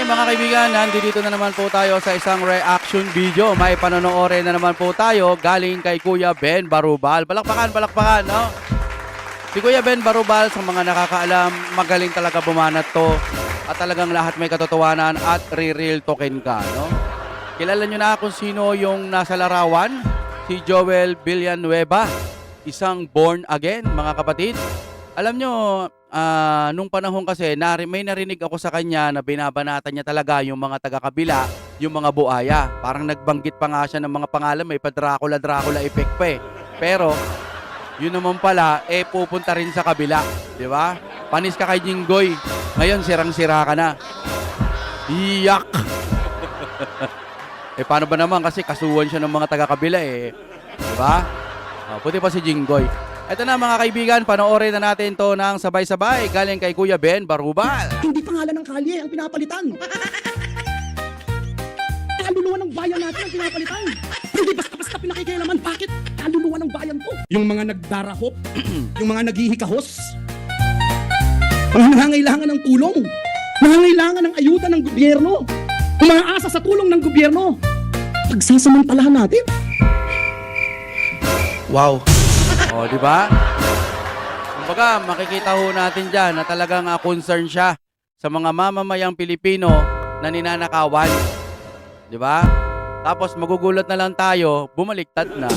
Mga kaibigan, nandito na naman po tayo sa isang reaction video. May panonoore na naman po tayo galing kay Kuya Ben Barubal. Palakpakan, no? Si Kuya Ben Barubal, sa mga nakakaalam, magaling talaga bumanat to. At talagang lahat may katotohanan at real token ka, no? Kilala nyo na kung sino yung nasa larawan? Si Joel Villanueva, isang born again, mga kapatid. Alam nyo, nung panahon kasi, may narinig ako sa kanya na binabanatan niya talaga yung mga taga-kabila, yung mga buaya. Parang nagbanggit pa nga siya ng mga pangalan, may pa-Dracula effect pa eh. Pero, yun naman pala, pupunta rin sa kabila. Di ba? Panis ka kay Jinggoy. Ngayon, sirang-sira ka na. Iyak! Paano ba naman? Kasi kasuhan siya ng mga taga-kabila eh. Di ba? Puti pa si Jinggoy. Ito na mga kaibigan, panoorin na natin to ng sabay-sabay galing kay Kuya Ben Barubal. Hindi pangalan ng kalye ang pinapalitan. Kaluluwa ng bayan natin ang pinapalitan. Hindi basta-basta pinakikialaman. Bakit? Kaluluwa ng bayan ko. Yung mga nagdarahop, yung mga naghihikahos, mga nangangailangan ng tulong, nangangailangan ng ayuda ng gobyerno, umaasa sa tulong ng gobyerno. Pagsasamantalahan natin. Wow. Di ba? Kumbaga, makikita ho natin dyan na talagang concern siya sa mga mamamayang Pilipino na ninanakawan. Di ba? Tapos magugulat na lang tayo, bumaliktad na.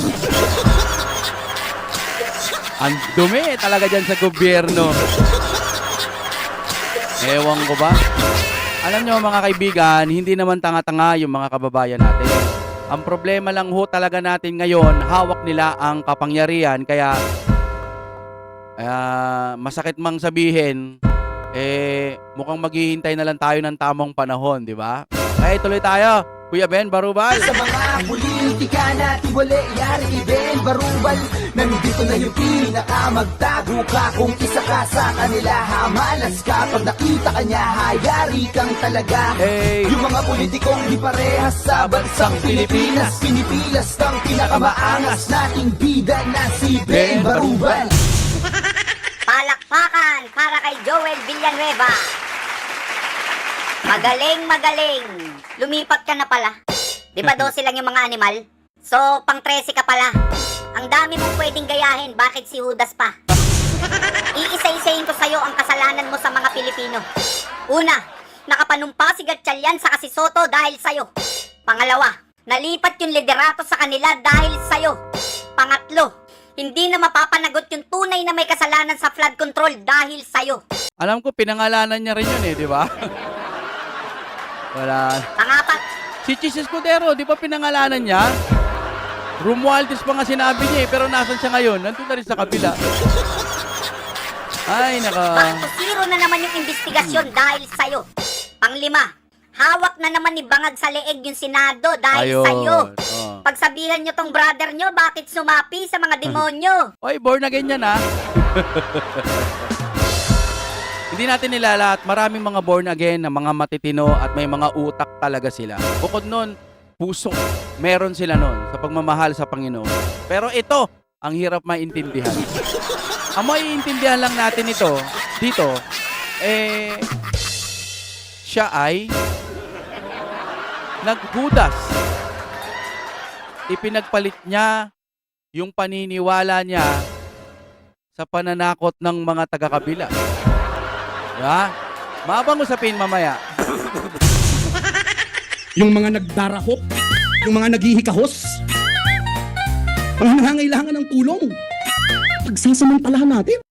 Ang dumi talaga dyan sa gobyerno. Ewan ko ba? Alam nyo mga kaibigan, hindi naman tanga-tanga yung mga kababayan natin. Ang problema lang ho talaga natin ngayon, hawak nila ang kapangyarihan. Kaya masakit mang sabihin, mukhang maghihintay na lang tayo ng tamang panahon, di ba? Kaya tuloy tayo, Kuya Ben Barubal. Sa mga politika natin wala yari Ben Barubal. Nandito na yung pinakamagtago ka. Kung isa ka sa kanila, hamalas ka. Pag nakita ka niya, hayari kang talaga. Yung mga politikong di parehas sa bansang Pilipinas. Pinipilas ng pinakamaangas nating bida na si Ben Barubal. Palakpakan para kay Joel Villanueva. Magaling. Lumipat ka na pala. Di ba 12 lang yung mga animal? So, pang 13 ka pala. Ang dami mong pwedeng gayahin. Bakit si Judas pa? Iisa-isahin ko sa'yo ang kasalanan mo sa mga Pilipino. Una, nakapanumpa si Gatchalian sa Kasisoto dahil sa'yo. Pangalawa, nalipat yung liderato sa kanila dahil sa'yo. Pangatlo, hindi na mapapanagot yung tunay na may kasalanan sa flood control dahil sa'yo. Alam ko, pinangalanan niya rin yun di ba? Wala. Pangapat, Si Chis Escudero, di ba pinangalanan niya? Romualdez pa nga sinabi niya pero nasan siya ngayon? Nandun na rin sa kabila. Ay, back to zero na naman yung investigasyon dahil sa'yo. Panglima, hawak na naman ni Bangag sa leeg yung Senado dahil sa'yo. Pagsabihan nyo tong brother nyo, bakit sumapi sa mga demonyo? Oy, born again yan Hindi natin nilalahat, maraming mga born again na mga matitino at may mga utak talaga sila. Bukod nun, puso, meron sila nun sa pagmamahal sa Panginoon. Pero ito, ang hirap maintindihan. Ang maiintindihan lang natin ito, dito, siya ay naghudas. Ipinagpalit niya yung paniniwala niya sa pananakot ng mga taga-kabila. Diba? Mabang usapin mamaya. Yung mga nagdarahop, yung mga naghihikahos, mga nangangailangan ng tulong. Pagsasamantalahan natin.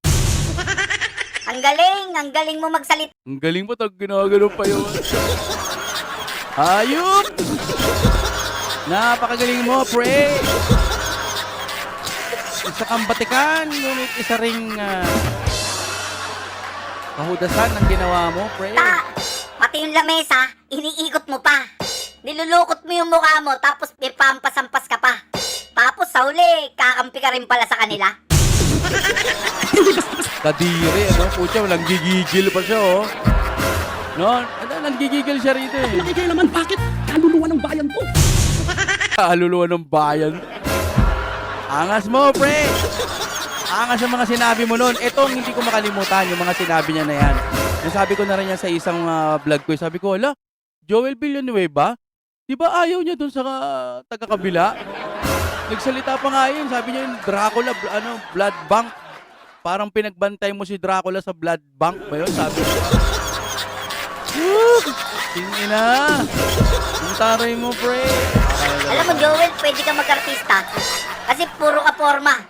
Ang galing mo magsalita. Ang galing mo, ginagano pa yun. Ayun! Napakagaling mo, pre! Isa kang batikan, ngunit isa ring kahudasan ang ginawa mo, pre. Pati yung lamesa, iniikot mo pa. Nilulukot mo yung mukha mo, tapos ipampas-ampas ka pa. Tapos sa huli, kakampi ka rin pala sa kanila. Kadiri, Pucha, walang gigigil pa siya, No, nanggigigil siya rito Nakikialaman, bakit? Kaluluwa ng bayan ko. Kaluluwa ng bayan. Angas mo, pre! Angas ang mga sinabi mo noon. Itong hindi ko makalimutan, yung mga sinabi niya na yan. Nasabi ko na rin yan sa isang vlog ko. Sabi ko, ala, Joel Villanueva, di ba ayaw niya dun sa taga-kabila? Nagsalita pa nga yun, sabi niya yung Dracula, blood bank. Parang pinagbantay mo si Dracula sa blood bank ba yun? Sabi niya. Tingina. Ang taray mo, pre. Alam mo, Joel, pwede ka mag-artista. Kasi puro ka forma.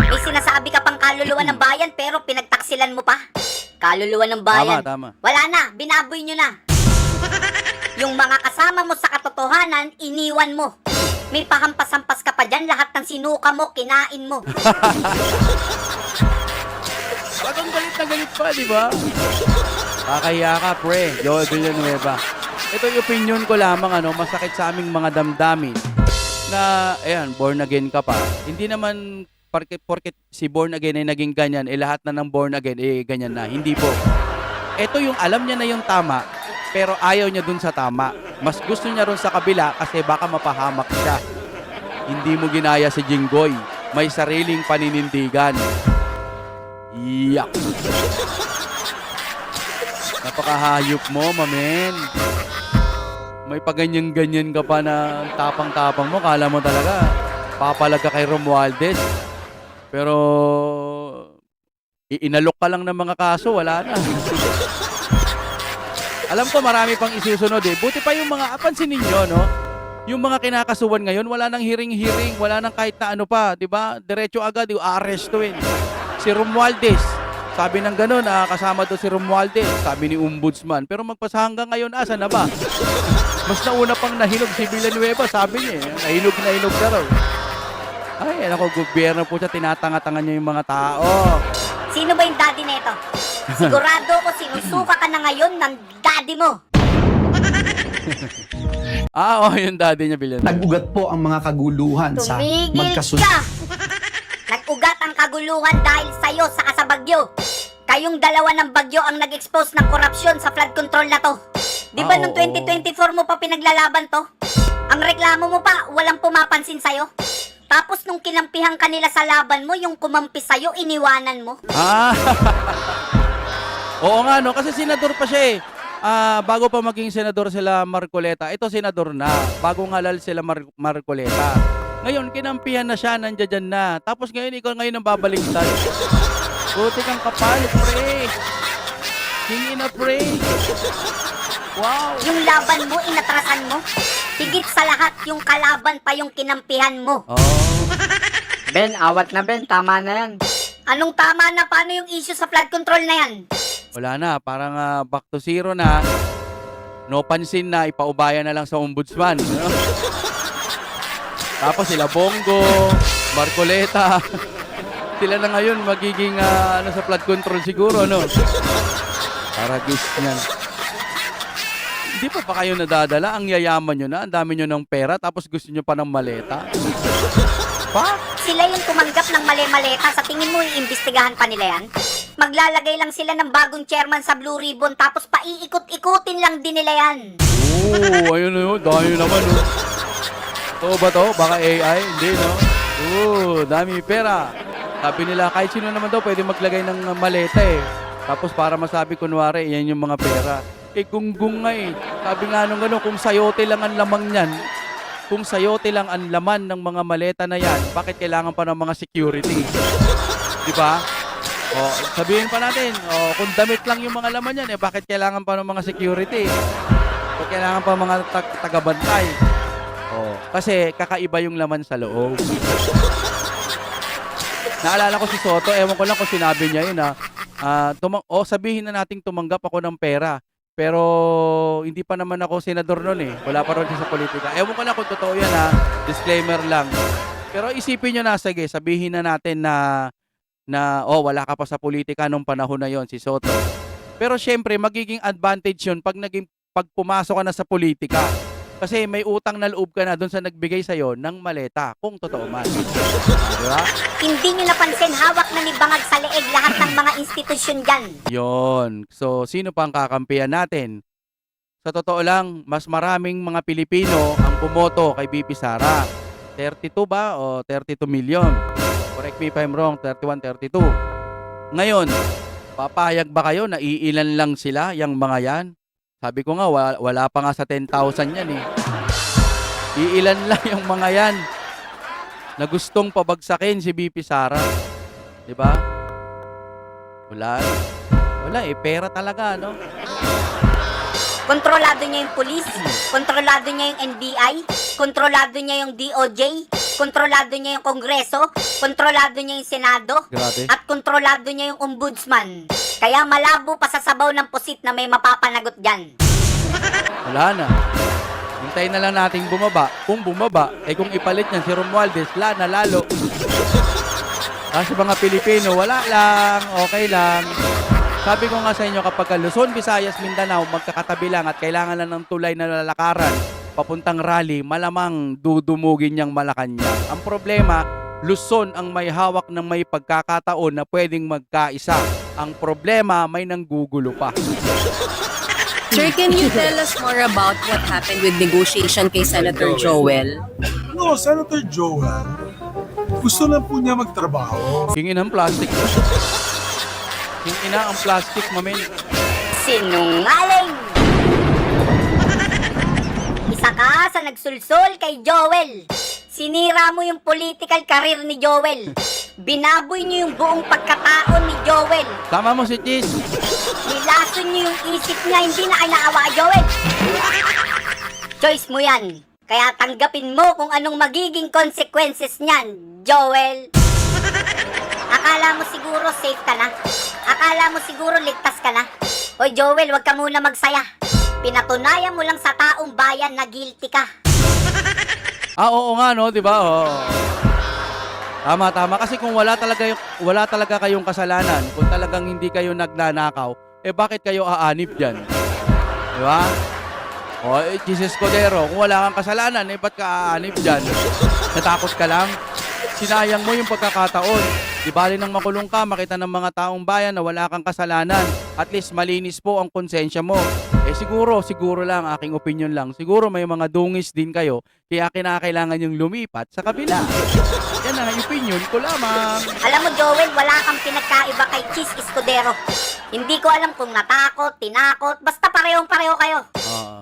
May sinasabi ka pang kaluluwa ng bayan, pero pinagtaksilan mo pa. Kaluluwa ng bayan. Tama. Wala na, binaboy nyo na. Yung mga kasama mo sa katotohanan, iniwan mo. May pahampas-hampas ka pa dyan, lahat ng sinuka mo, kinain mo. Bakang galit na galit pa, di ba? Kakahiya ka, pre. Joel Villanueva. Ito yung opinion ko lamang, masakit sa aming mga damdamin na, ayan, born again ka pa. Hindi naman porket si born again ay naging ganyan, lahat na ng born again, ganyan na. Hindi po. Ito yung alam niya na yung tama, pero ayaw niya dun sa tama. Mas gusto niya ron sa kabila kasi baka mapahamak siya. Hindi mo ginaya si Jinggoy. May sariling paninindigan. Yak. Napakahayop mo, mamen. May paganyan-ganyan ka pa na tapang-tapang mo. Kala mo talaga, papalag ka kay Romualdez. Pero, inalok ka lang ng mga kaso, wala na. Alam ko marami pang isusunod eh. Buti pa yung mga, pansinin nyo, no? Yung mga kinakasuhan ngayon, wala nang hearing-hearing, wala nang kahit na ano pa, di ba? Diretso agad, yung arestuin. Si Romualdez, sabi ng ganun, kasama doon si Romualdez, sabi ni Ombudsman. Pero magpasa hanggang ngayon, asa na ba? Mas nauna pang nahinog si Villanueva, sabi niya, nahinog na raw. Ay, ako, gobyerno po siya, tinatanga-tanga niya yung mga tao. Sino ba yung daddy na ito? Sigurado ko sinusuka ka na ngayon ng daddy mo. Yung daddy niya, Villanueva. Nag-ugat po ang mga kaguluhan sa Tumigil magkasunod. ka! Nag-ugat ang kaguluhan dahil sa'yo sa Bagyo. Kayong dalawa ng Bagyo ang nag-expose ng korupsyon sa flood control na to. Di ba nung 2024 mo pa pinaglalaban to? Ang reklamo mo pa, walang pumapansin sa'yo. Tapos nung kinampihan ka nila sa laban mo, yung kumampi sa'yo, iniwanan mo. Oo nga, no? Kasi senador pa siya eh. Bago pa maging senador sila Marcoleta, ito senador na. Bagong halal sila Marcoleta. Ngayon, kinampihan na siya, nandiyan na. Tapos ngayon, ikaw ngayon ang babaliktad. Buti kang kapal, pre. Hingi na, pre. Wow. Yung laban mo, inatrasan mo. Higit sa lahat, yung kalaban pa yung kinampihan mo. Ben, awat na Ben, tama na yan. Anong tama na? Paano yung issue sa flood control na yan? Wala na, parang back to zero na. No pansin na, ipaubaya na lang sa ombudsman. No? Tapos sila Bongo, Marcoleta. Sila na ngayon magiging sa flood control siguro, no? Paragis niyan. Hindi pa ba kayo nadadala? Ang yayaman nyo na, ang dami nyo ng pera, tapos gusto nyo pa ng maleta? Pa? Sila yung tumanggap ng mali-maleta. Sa tingin mo, iimbestigahan pa nila yan? Maglalagay lang sila ng bagong chairman sa Blue Ribbon, tapos paiikot-ikutin lang din nila yan. Oo, ayun na yun. Dami naman, no? Ito ba to? Baka AI? Hindi, no? Dami pera. Sabi nila, kahit sino naman daw pwede maglagay ng maleta eh. Tapos para masabi, kunwari, yan yung mga pera. Gunggong nga eh. Sabi nga nung gano'n, kung sayote lang ang lamang niyan, kung sayote lang ang laman ng mga maleta na yan, bakit kailangan pa ng mga security? Di ba? Sabihin pa natin, kung damit lang yung mga laman yan, bakit kailangan pa ng mga security? Bakit kailangan pa mga tagabantay? Kasi kakaiba yung laman sa loob. Naalala ko si Soto, ewan ko lang kung sinabi niya yun sabihin na nating tumanggap ako ng pera. Pero hindi pa naman ako senador noon eh. Wala pa rin siya sa politika. Ewan ko lang kung totoo yan disclaimer lang. Pero isipin nyo na, sige, sabihin na natin na wala ka pa sa politika nung panahon na yon si Soto. Pero syempre, magiging advantage yun pag pumasok ka na sa politika. Kasi may utang na loob ka na doon sa nagbigay sa'yo ng maleta, kung totoo man. Diba? Hindi nyo napansin, hawak na ni Bangag sa leeg lahat ng mga institusyon dyan. Yon. So, sino pa ang kakampihan natin? Sa totoo lang, mas maraming mga Pilipino ang bumoto kay BP Sara. 32 ba o 32 million? Correct me if I'm wrong, 31, 32. Ngayon, papayag ba kayo na iilan lang sila, yung mga yan? Sabi ko nga, wala pa nga sa 10,000 yan eh. Iilan lang yung mga yan na gustong pabagsakin si BP Sara. Diba? Wala. Wala eh, pera talaga, no? Kontrolado niya yung pulis, kontrolado niya yung NBI, kontrolado niya yung DOJ, kontrolado niya yung Kongreso, kontrolado niya yung Senado, Grabe. at kontrolado niya yung Ombudsman. Kaya malabo pa sa sabaw ng pusit na may mapapanagot dyan. Wala na. Hintayin na lang nating bumaba. Kung bumaba, eh kung ipalit niya si Romualdez, na lalo. Kasi mga Pilipino, wala lang, okay lang. Sabi ko nga sa inyo, kapag Luzon, Visayas, Mindanao, magkakatabi lang at kailangan lang ng tulay na lalakaran, papuntang rally, malamang dudumugin niyang Malacanang. Ang problema, Luzon ang may hawak ng may pagkakataon na pwedeng magkaisa. Ang problema, may nanggugulo pa. Sir, can you tell us more about what happened with negotiation kay Senator Joel? No, Senator Joel, gusto lang po niya magtrabaho. Hingin ng plastic. Hingin na ang plastic, mamin. Sinungaling! Isa ka sa nagsulsol kay Joel. Sinira mo yung political career ni Joel. Binaboy niyo yung buong pagkatao ni Joel. Tama mo si Cheese. Nilason niyo yung isip niya, hindi na kayo naawa, Joel. Choice mo yan. Kaya tanggapin mo kung anong magiging consequences niyan, Joel. Akala mo siguro safe ka na? Akala mo siguro ligtas ka na? Hoy Joel, wag ka muna magsaya. Pinatunayan mo lang sa taong bayan na guilty ka. Oo nga, no? Diba? Oo. Tama. Kasi kung wala talaga kayong kasalanan, kung talagang hindi kayo nagnanakaw, eh bakit kayo aanip dyan? Diba? O, Jesus Cordero, kung wala kang kasalanan, eh ba't ka aanip dyan? Natakot ka lang? Sinayang mo yung pagkakataon. Di bali nang makulong ka, makita ng mga taong bayan na wala kang kasalanan. At least malinis po ang konsensya mo. Eh siguro lang, aking opinion lang, siguro may mga dungis din kayo, kaya kinakailangan yung lumipat sa kabila. Yan ang opinion ko lamang. Alam mo Joel, wala kang pinagkaiba kay Cheese Escudero. Hindi ko alam kung natakot, tinakot, basta parehong-pareho kayo.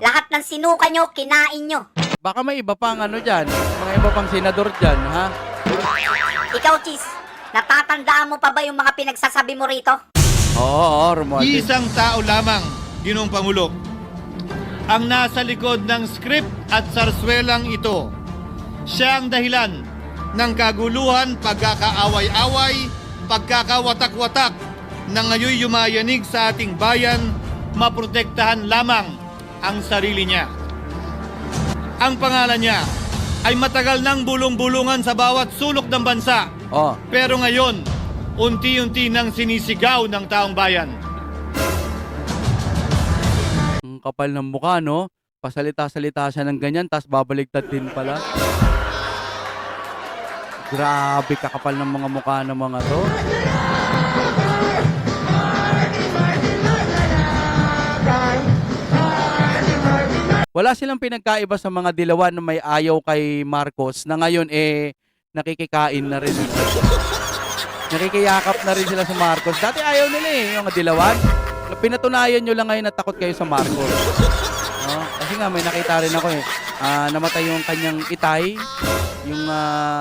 Lahat ng sinuka nyo, kinain nyo. Baka may iba pang ano dyan, mga iba pang senador dyan, ha? Ikaw Cheese, natatandaan mo pa ba yung mga pinagsasabi mo rito? Oo, Romualdez. Isang tao lamang, Ginoong Pangulo, ang nasa likod ng script at sarswelang ito. Siya ang dahilan ng kaguluhan, pagkakaaway-away, pagkakawatak-watak na ngayon yumayanig sa ating bayan, maprotektahan lamang ang sarili niya. Ang pangalan niya ay matagal nang bulong-bulungan sa bawat sulok ng bansa. Oh. Pero ngayon, unti-unti nang sinisigaw ng taong bayan. Ang kapal ng mukha, no? Pasalita-salita siya ng ganyan, tas babaligtad din pala. Grabe kakapal ng mga mukha ng mga to. Wala silang pinagkaiba sa mga dilawan na may ayaw kay Marcos na ngayon nakikikain na rin. Nakikiyakap na rin sila sa Marcos. Dati ayaw nila yung mga dilawan. Pinatunayan nyo lang ngayon na takot kayo sa Marcos. No? Kasi nga may nakita rin ako namatay yung kanyang itay, yung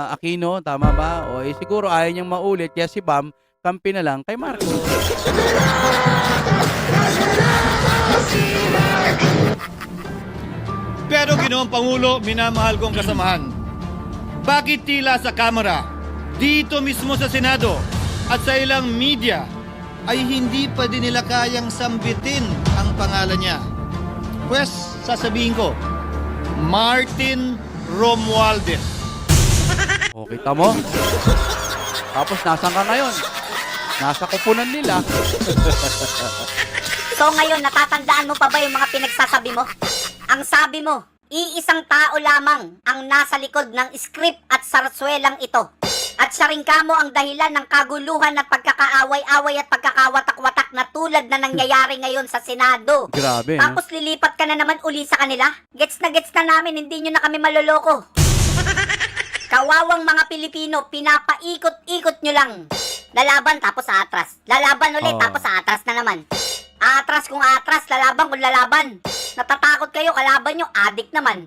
Aquino, tama ba? O siguro ayaw niyang maulit kaya si Bam, kampi na lang kay Marcos. Pero Ginoong Pangulo, minamahal kong kasamahan, bakit tila sa Kamara, dito mismo sa Senado at sa ilang media ay hindi pa din nila kayang sambitin ang pangalan niya? Pues, sasabihin ko, Martin Romualdez. O, kita mo? Tapos nasan ka ngayon? Nasa kupunan nila. So ngayon, natatandaan mo pa ba yung mga pinagsasabi mo? Ang sabi mo, iisang tao lamang ang nasa likod ng script at sarswelang ito. At siya rin kamo ang dahilan ng kaguluhan at pagkakaaway-away at pagkakawatak-watak na tulad na nangyayari ngayon sa Senado. Grabe, no? Tapos lilipat ka na naman uli sa kanila? Gets na namin, hindi nyo na kami maloloko. Kawawang mga Pilipino, pinapaikot-ikot nyo lang. Lalaban tapos sa atras. Lalaban ulit tapos sa atras na naman. Atras kung atras, lalaban kung lalaban. Natatakot kayo, kalaban nyo, adik naman.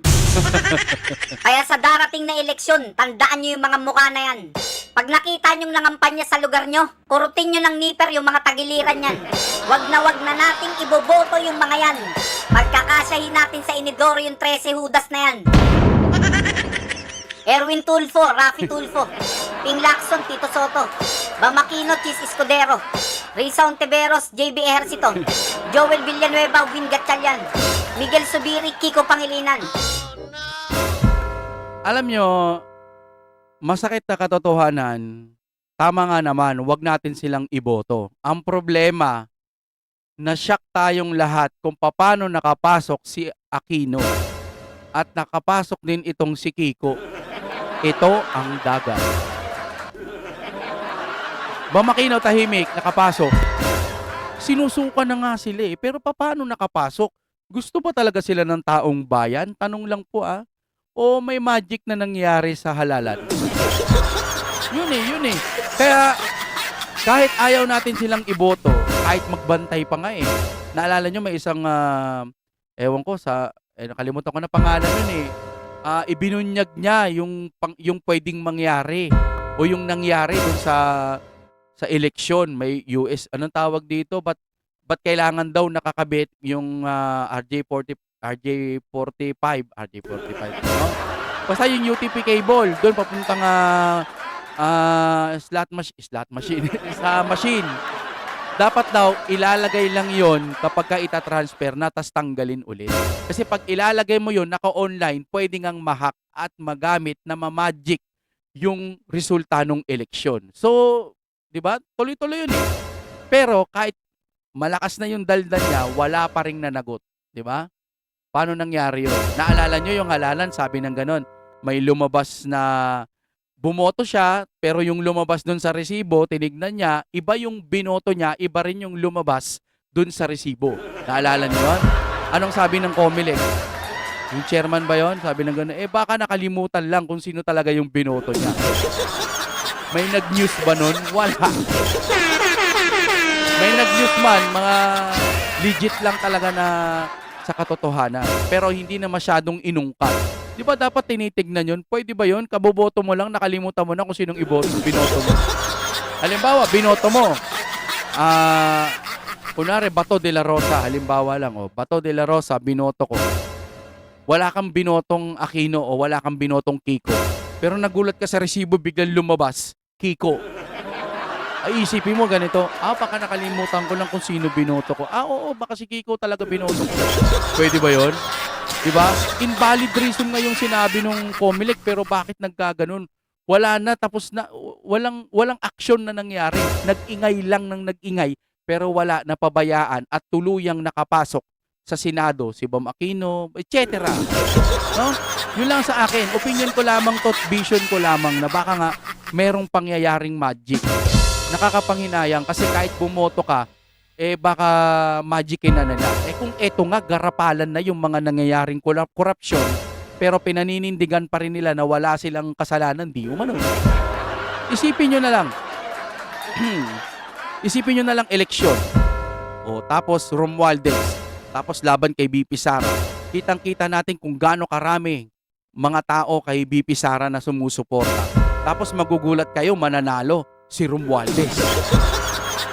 Kaya sa darating na eleksyon, tandaan nyo yung mga mukha na yan. Pag nakita nyong nangampanya sa lugar nyo, kurutin nyo ng niper yung mga tagiliran yan. Wag na nating iboboto yung mga yan. Pagkakasyahin natin sa inidoro yung 13 Judas na yan. Erwin Tulfo, Rafi Tulfo, Ping Lacson, Tito Soto, Bamakino, Chis Escudero, Risa Ontiveros, JB Ejercito, Joel Villanueva, Win Gatchalian, Miguel Subiri, Kiko Pangilinan. Alam nyo, masakit na katotohanan, tama nga naman, wag natin silang iboto. Ang problema, na-shock tayong lahat kung paano nakapasok si Aquino at nakapasok din itong si Kiko. Ito ang dagat. Bamakino tahimik, nakapasok. Sinusuka na nga sila eh. Pero paano nakapasok? Gusto ba talaga sila ng taong bayan? Tanong lang po ah. O may magic na nangyari sa halalan? Yun eh. Kaya kahit ayaw natin silang iboto, kahit magbantay pa nga eh. Naalala nyo may isang, ewan ko sa, nakalimutan ko na pangalan nun eh. Ibinunyag niya yung pwedeng mangyari o yung nangyari dun sa eleksyon. May US, anong tawag dito? Ba't kailangan daw nakakabit yung RJ45, no? Basta yung UTP cable, doon papuntang slot machine sa machine. Dapat daw ilalagay lang yon kapag ka itatransfer na tas tanggalin ulit. Kasi pag ilalagay mo yon naka-online, pwede ngang ma-hack at magamit na ma-magic yung resulta ng eleksyon. So, 'di ba? Tuloy-tuloy yun eh. Pero kahit malakas na yung daldal niya, wala pa ring nanagot, 'di ba? Paano nangyari yun? Naalala nyo yung halalan, sabi ng ganon, may lumabas na bumoto siya, pero yung lumabas dun sa resibo, tinignan niya, iba yung binoto niya, iba rin yung lumabas dun sa resibo. Naalala niyo yun? Anong sabi ng Comelec? Yung chairman ba yun? Sabi ng gano'n, baka nakalimutan lang kung sino talaga yung binoto niya. May nag-news ba nun? Wala. May nag-news man, mga legit lang talaga na sa katotohanan. Pero hindi na masyadong inungkat. Di ba dapat tinitignan yun? Pwede ba yun? Kaboboto mo lang, nakalimutan mo na kung sinong binoto mo. Halimbawa, binoto mo. Kunwari, Bato de la Rosa. Halimbawa lang, Bato de la Rosa, binoto ko. Wala kang binotong Aquino o wala kang binotong Kiko. Pero nagulat ka sa resibo, biglang lumabas, Kiko. Ay, isipin mo ganito, baka nakalimutan ko lang kung sino binoto ko. Oo, baka si Kiko talaga binoto ko. Pwede ba yun? Diba? Invalid reason nga yung sinabi nung Comelec, pero bakit nagkaganon? Wala na, tapos na, walang action na nangyari. Nag-ingay lang ng nag-ingay, pero wala, napabayaan at tuluyang nakapasok sa Senado, si Bam Aquino, etc. No? Yun lang sa akin. Opinion ko lamang to, vision ko lamang na baka nga merong pangyayaring magic. Nakakapanghinayang kasi kahit bumoto ka, baka magicin na nila. Kung eto nga, garapalan na yung mga nangyayaring korupsyon, pero pinaninindigan pa rin nila na wala silang kasalanan, di umano. Isipin nyo na lang. Isipin nyo na lang eleksyon. Tapos Romualdez. Tapos laban kay BP Sara. Kitang-kita natin kung gaano karami mga tao kay BP Sara na sumusuporta. Tapos magugulat kayo, mananalo si Romualdez.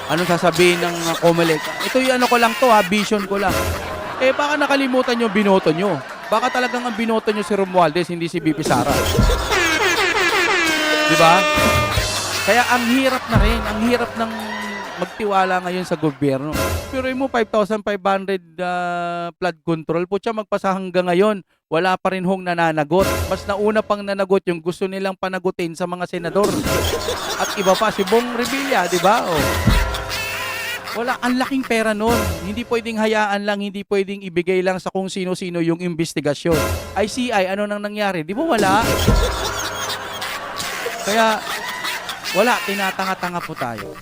Anong sasabihin ng Comelec? Ito yung ko lang to vision ko lang. Baka nakalimutan nyo binoto nyo. Baka talagang ang binoto nyo si Romualdez, hindi si BP Sara. Diba? Kaya ang hirap na rin, ang hirap ng magtiwala ngayon sa gobyerno. Pero mo 5,500 flood control po siya magpasa hanggang ngayon. Wala pa rin hong nananagot. Mas nauna pang nanagot yung gusto nilang panagutin sa mga senador. At iba pa, si Bong Revilla, di ba? Wala, ang laking pera nun. Hindi pwedeng hayaan lang, hindi pwedeng ibigay lang sa kung sino-sino yung investigasyon. ICI, ano nang nangyari? Di ba wala? Kaya, wala, tinatanga-tanga po tayo.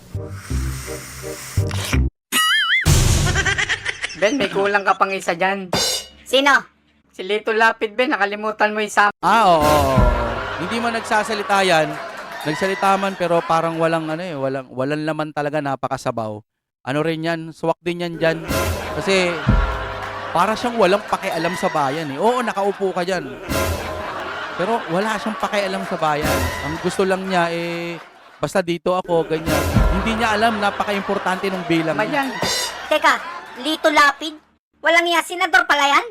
Ben, may kulang ka pang isa dyan. Sino? Si Lito Lapid, Ben, nakalimutan mo isa. Oo. Hindi man nagsasalita yan. Nagsalita man pero parang walang walang laman talaga, napakasabaw. ano rin yan, swak din yan dyan. Kasi, para siyang walang pakialam sa bayan eh. Oo, nakaupo ka dyan. Pero wala siyang pakialam sa bayan. Ang gusto lang niya eh, basta dito ako, ganyan. Hindi niya alam, napaka-importante ng bilang niya. Mayan. Teka, Lito Lapid? Walang iya, senador pala yan?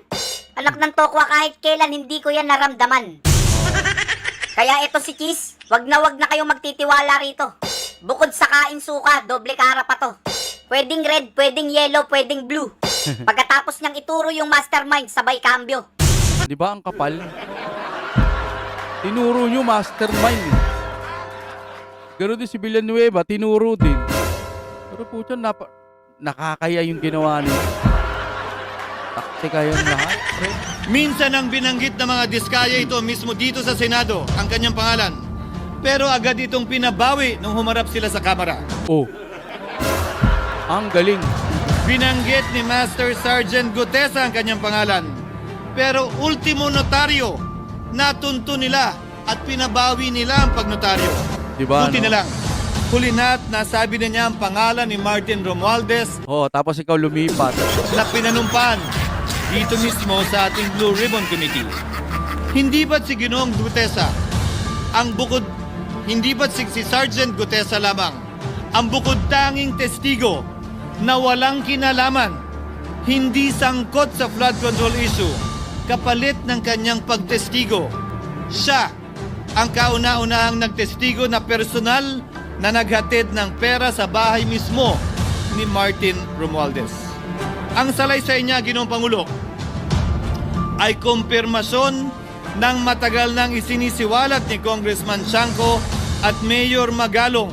Anak ng tokwa, kahit kailan hindi ko yan naramdaman. Kaya ito si Cheese, wag na kayong magtitiwala rito. Bukod sa kain suka, doble kara pa to. Pwedeng red, pwedeng yellow, pwedeng blue. Pagkatapos niyang ituro yung mastermind, sabay cambio. Di ba ang kapal? Tinuro nyo mastermind eh. Ganoon din si Villanueva, tinuro din. Pero po siya, nakakaya yung ginawa niya. Taktika yun lahat. Pre. Minsan ang binanggit ng mga diskaya ito mismo dito sa Senado, ang kanyang pangalan. Pero agad itong pinabawi nung humarap sila sa kamera. Oh. Ang galing. Binanggit ni Master Sergeant Gutesa ang kanyang pangalan. Pero ultimo notaryo, natunto nila at pinabawi nila ang pagnotaryo. Diba, Buti no? na lang. Huli na't nasabi na niya ang pangalan ni Martin Romualdez Oh, tapos ikaw lumipat. na pinanumpan dito mismo sa ating Blue Ribbon Committee. Hindi ba't si Ginoong Gutesa ang bukod, hindi ba't si Sergeant Gutesa lamang ang bukod tanging testigo na walang kinalaman, hindi sangkot sa flood control issue, kapalit ng kanyang pagtestigo. Siya ang kauna-unahang nagtestigo na personal na naghatid ng pera sa bahay mismo ni Martin Romualdez. Ang salaysay niya, Ginoong Pangulo, ay kumpirmasyon ng matagal nang isinisiwalat ni Congressman Chanco at Mayor Magalong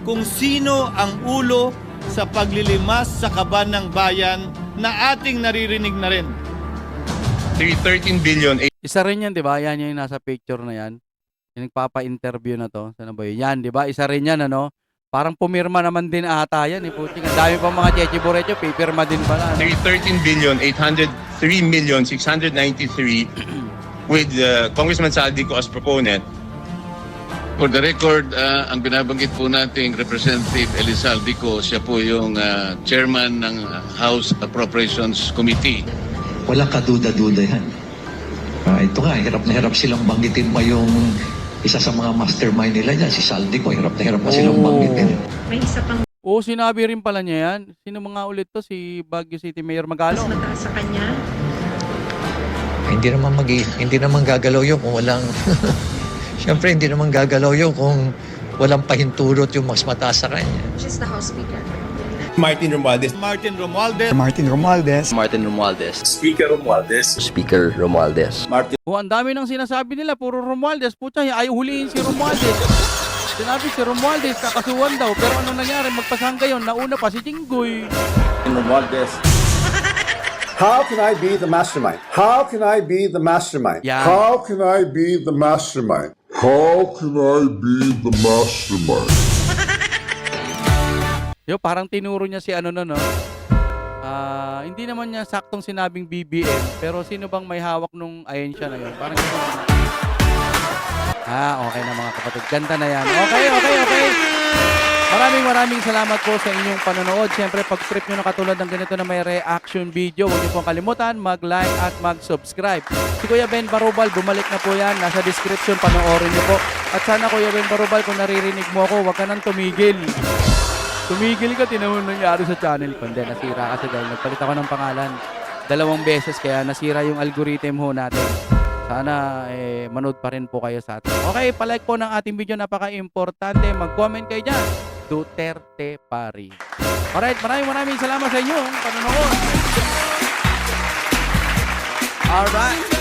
kung sino ang ulo sa paglilimas sa kaban ng bayan na ating naririnig na rin. 13 billion. Isa rin yan, di ba? Yan yung nasa picture na yan. Yung nagpapa-interview na to. Sana ba yun? Yan, di ba? Isa rin yan, ano? Parang pumirma naman din ata yan. Eh, puting. Ang dami pa mga Cheche Borecho, pipirma din pala. Ano? 13 billion 803 million 693 with Congressman Saldico as proponent. For the record, ang binabanggit po nating Representative Elizaldico, siya po yung chairman ng House Appropriations Committee. Walang kaduda-duda yan. Ito nga, hirap na hirap silang banggitin pa yung isa sa mga mastermind nila dyan, si Saldico. Hirap na hirap pa silang banggitin. May isa pang Oo, sinabi rin pala niya yan. Sino mga ulit to? Si Baguio City Mayor Magalong. mas mataas sa kanya. Hindi naman gagalaw yun kung walang... Siyempre, hindi naman gagalaw yun kung walang pahintulot yung mas mataas sa kanya. She's the House Speaker. Martin Romualdez. Martin Romualdez, Martin Romualdez. Martin Romualdez. Speaker Romualdez. Speaker Romualdez. Oh, ang dami nang sinasabi nila. Puro Romualdez. Putya, ay huliin si Romualdez. Sinabi si Romualdez, kakasuhan daw. Pero ano nangyari? Magpasangga yun. Nauna pa si Jinggoy. Romualdez. How can I be the mastermind? How can I be the mastermind? Yeah. How can I be the mastermind? How can I be the mastermind? Yo, parang tinuro niya si ano no. Hindi naman niya saktong sinabing BBM, pero sino bang may hawak nung ahensya na yun? Parang okay na mga kapatid. Ganda na yan. Okay. Maraming salamat po sa inyong panonood. Siyempre, pag-trip nyo na katulad ng ganito na may reaction video, huwag nyo pong kalimutan, mag-like at mag-subscribe. Si Kuya Ben Barubal, bumalik na po yan. Nasa description, panoorin nyo po. At sana, Kuya Ben Barubal, kung naririnig mo ako, huwag ka nang tumigil. Tumigil ka, tinawag nangyari sa channel ko. Hindi, nasira kasi dahil nagpalit ako ng pangalan 2 beses, kaya nasira yung algorithm ho natin. Sana manood pa rin po kayo sa atin. Okay, palike po ng ating video, napaka-importante. Mag-comment kayo dyan. Duterte Pari. Alright, maraming salamat sa inyo panonood. Alright.